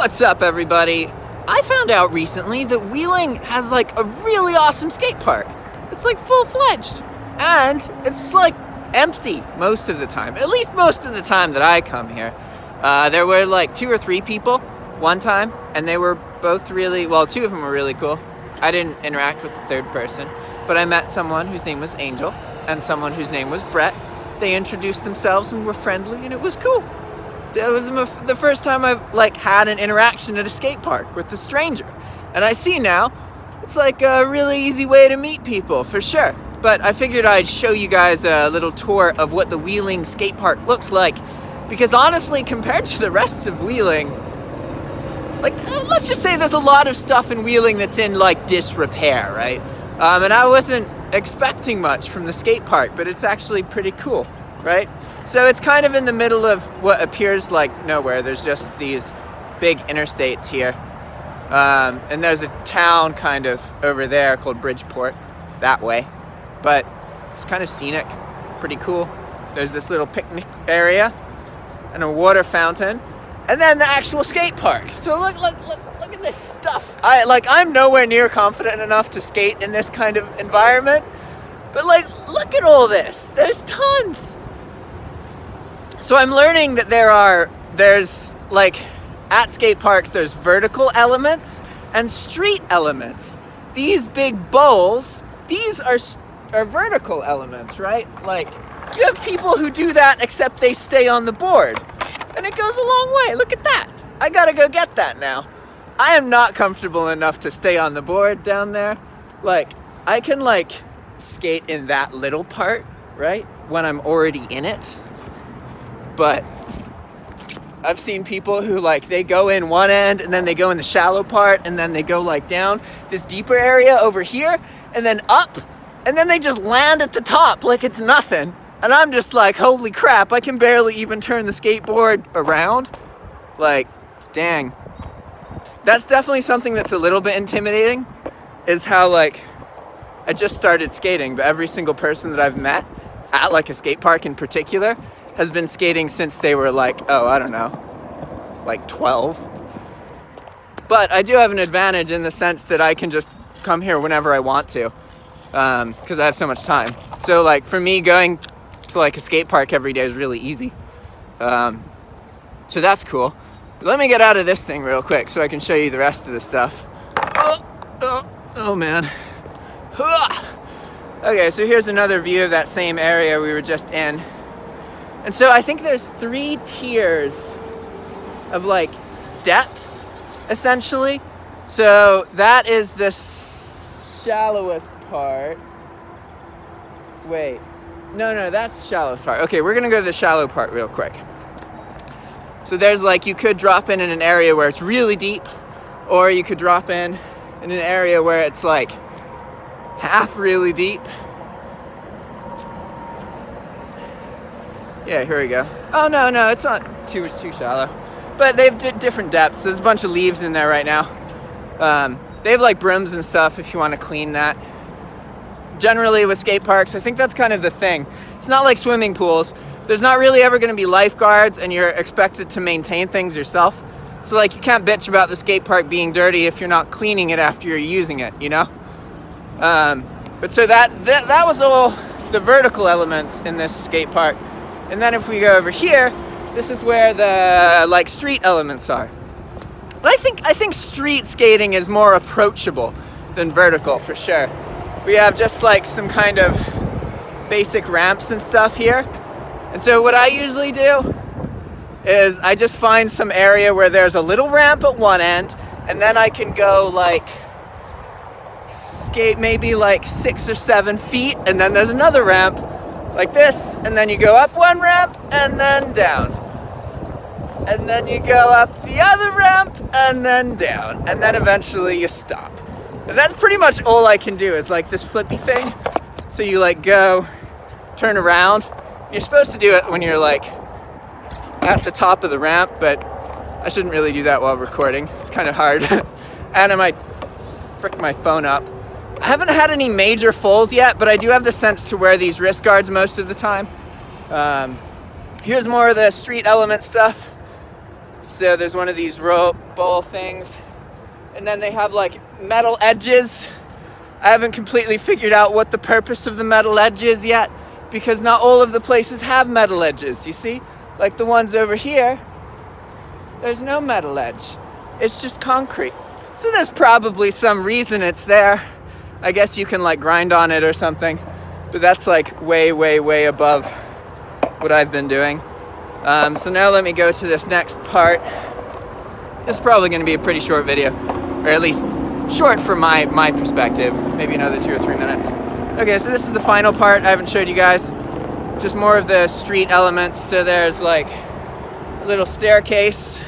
What's up, everybody? I found out recently that Wheeling has like a really awesome skate park. It's like full-fledged, and it's like empty most of the time, at least most of the time that I come here. There were like 2 or 3 people one time, and they were both really, well, 2 of them were really cool. I didn't interact with the 3rd person, but I met someone whose name was Angel and someone whose name was Brett. They introduced themselves and were friendly, and it was cool. It was the first time I've like had an interaction at a skate park with a stranger. And I see now, it's like a really easy way to meet people, for sure. But I figured I'd show you guys a little tour of what the Wheeling skate park looks like. Because honestly, compared to the rest of Wheeling, like, let's just say there's a lot of stuff in Wheeling that's in like disrepair, right? And I wasn't expecting much from the skate park, but it's actually pretty cool, right? So it's kind of in the middle of what appears like nowhere. There's just these big interstates here. And there's a town kind of over there called Bridgeport, that way. But it's kind of scenic, pretty cool. There's this little picnic area and a water fountain, and then the actual skate park. So look at this stuff. I'm nowhere near confident enough to skate in this kind of environment, but like, look at all this. There's tons. So I'm learning that there's like, at skate parks, there's vertical elements and street elements. These big bowls, these are vertical elements, right? Like, you have people who do that except they stay on the board. And it goes a long way. Look at that. I gotta go get that now. I am not comfortable enough to stay on the board down there. Like, I can like skate in that little part, right? When I'm already in it. But I've seen people who like, they go in one end and then they go in the shallow part and then they go like down this deeper area over here and then up and then they just land at the top like it's nothing. And I'm just like, holy crap, I can barely even turn the skateboard around. Like, dang. That's definitely something that's a little bit intimidating, is how like, I just started skating, but every single person that I've met at like a skate park in particular has been skating since they were like, oh, I don't know, like 12. But I do have an advantage in the sense that I can just come here whenever I want to, because I have so much time. So like for me, going to like a skate park every day is really easy. So that's cool. But let me get out of this thing real quick so I can show you the rest of the stuff. Oh man. Okay, so here's another view of that same area we were just in. And so I think there's 3 tiers of like depth, essentially. So that is the shallowest part. Wait, no, that's the shallowest part. Okay, we're gonna go to the shallow part real quick. So there's like, you could drop in an area where it's really deep, or you could drop in an area where it's like half really deep. Yeah, here we go. Oh, no, it's not too shallow. But they've different depths. There's a bunch of leaves in there right now. They have like brooms and stuff if you want to clean that. Generally with skate parks, I think that's kind of the thing. It's not like swimming pools. There's not really ever going to be lifeguards, and you're expected to maintain things yourself. So like, you can't bitch about the skate park being dirty if you're not cleaning it after you're using it, you know? But so that was all the vertical elements in this skate park. And then if we go over here, this is where the like street elements are. But I think street skating is more approachable than vertical, for sure. We have just like some kind of basic ramps and stuff here. And so what I usually do is I just find some area where there's a little ramp at one end, and then I can go like skate maybe like 6 or 7 feet, and then there's another ramp like this, and then you go up one ramp and then down, and then you go up the other ramp and then down, and then eventually you stop. And that's pretty much all I can do, is like this flippy thing. So you like go, turn around. You're supposed to do it when you're like at the top of the ramp, but I shouldn't really do that while recording. It's kind of hard. And I might frick my phone up. I haven't had any major falls yet, but I do have the sense to wear these wrist guards most of the time. Here's more of the street element stuff. So there's one of these rope bowl things, and then they have like metal edges. I haven't completely figured out what the purpose of the metal edge is yet, because not all of the places have metal edges, you see? Like the ones over here, there's no metal edge. It's just concrete. So there's probably some reason it's there. I guess you can like grind on it or something, but that's like way, way, way above what I've been doing. So now let me go to this next part. This is probably going to be a pretty short video, or at least short from my perspective, maybe another 2 or 3 minutes. Okay, so this is the final part I haven't showed you guys. Just more of the street elements. So there's like a little staircase,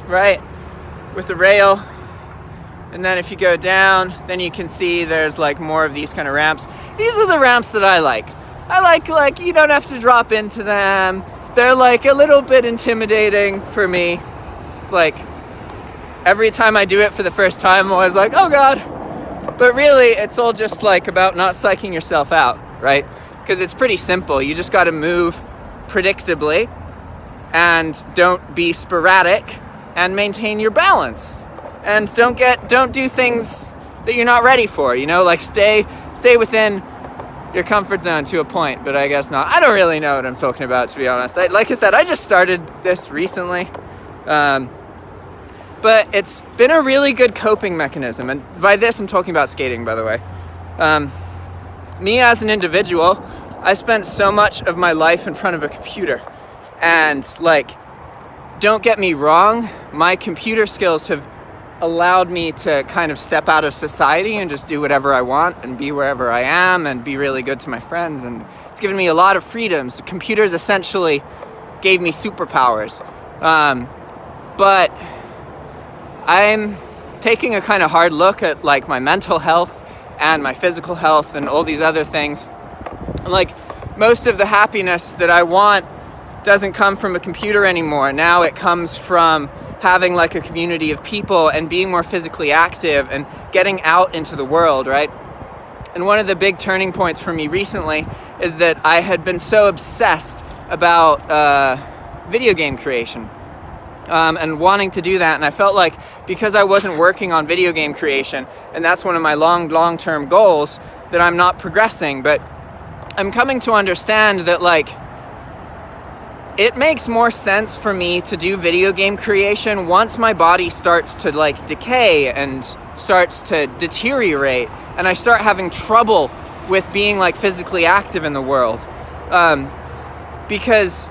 right, with a rail. And then if you go down, then you can see there's like more of these kind of ramps. These are the ramps that I like. I like you don't have to drop into them. They're like a little bit intimidating for me. Like every time I do it for the first time, I'm always like, oh God. But really, it's all just like about not psyching yourself out, right? Because it's pretty simple. You just got to move predictably and don't be sporadic and maintain your balance. And don't do things that you're not ready for, you know, like stay within your comfort zone to a point, but I guess not. I don't really know what I'm talking about, to be honest. Like I said, I just started this recently. But it's been a really good coping mechanism. And by this, I'm talking about skating, by the way. Me as an individual, I spent so much of my life in front of a computer. And like, don't get me wrong, my computer skills have allowed me to kind of step out of society and just do whatever I want and be wherever I am and be really good to my friends. And it's given me a lot of freedoms. Computers essentially gave me superpowers. But I'm taking a kind of hard look at like my mental health and my physical health and all these other things. Like most of the happiness that I want doesn't come from a computer anymore. Now it comes from having like a community of people and being more physically active and getting out into the world, right? And one of the big turning points for me recently is that I had been so obsessed about video game creation and wanting to do that. And I felt like because I wasn't working on video game creation, and that's one of my long-term goals, that I'm not progressing. But I'm coming to understand that like it makes more sense for me to do video game creation once my body starts to like decay and starts to deteriorate and I start having trouble with being like physically active in the world. Because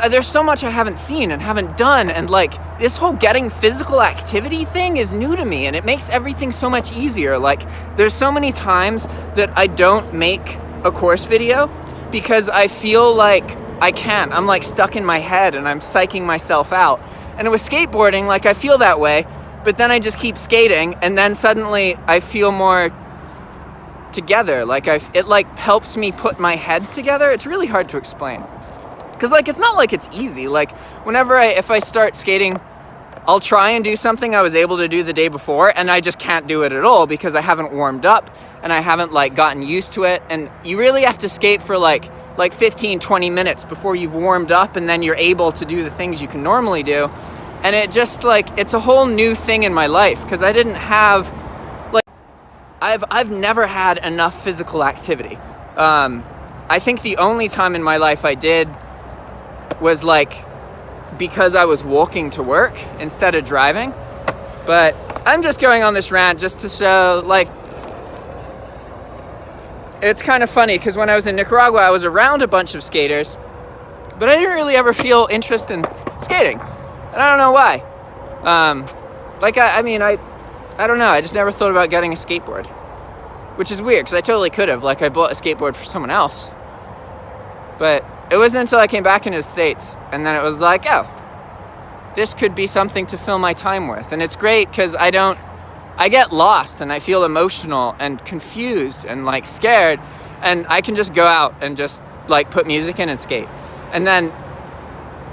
there's so much I haven't seen and haven't done, and like this whole getting physical activity thing is new to me, and it makes everything so much easier. Like there's so many times that I don't make a course video because I feel like I can't. I'm like stuck in my head and I'm psyching myself out. And with skateboarding, like I feel that way, but then I just keep skating and then suddenly I feel more together. Like it like helps me put my head together. It's really hard to explain. Cause like it's not like it's easy. Like whenever if I start skating, I'll try and do something I was able to do the day before and I just can't do it at all because I haven't warmed up and I haven't like gotten used to it. And you really have to skate for like 15-20 minutes before you've warmed up and then you're able to do the things you can normally do. And it just like it's a whole new thing in my life because I didn't have like I've never had enough physical activity. I think the only time in my life I did was like because I was walking to work instead of driving. But I'm just going on this rant just to show like it's kind of funny because when I was in Nicaragua, I was around a bunch of skaters, but I didn't really ever feel interest in skating. And I don't know why. I don't know. I just never thought about getting a skateboard, which is weird because I totally could have. Like I bought a skateboard for someone else, but it wasn't until I came back into the States and then it was like, oh, this could be something to fill my time with. And it's great because I get lost and I feel emotional and confused and like scared, and I can just go out and just like put music in and skate. And then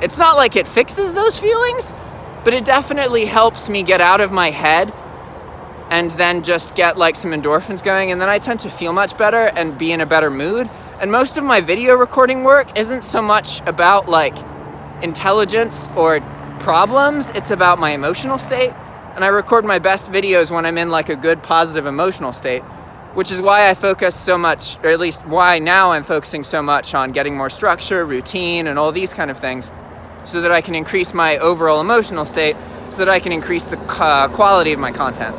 it's not like it fixes those feelings, but it definitely helps me get out of my head and then just get like some endorphins going, and then I tend to feel much better and be in a better mood. And most of my video recording work isn't so much about like intelligence or problems, it's about my emotional state. And I record my best videos when I'm in like a good positive emotional state, which is why I focus so much, or at least why now I'm focusing so much on getting more structure, routine, and all these kind of things, so that I can increase my overall emotional state, so that I can increase the quality of my content.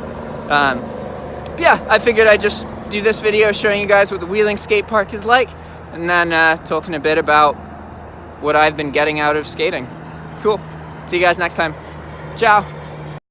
Yeah, I figured I'd just do this video showing you guys what the wheeling skate park is like, and then talking a bit about what I've been getting out of skating. Cool. See you guys next time. Ciao.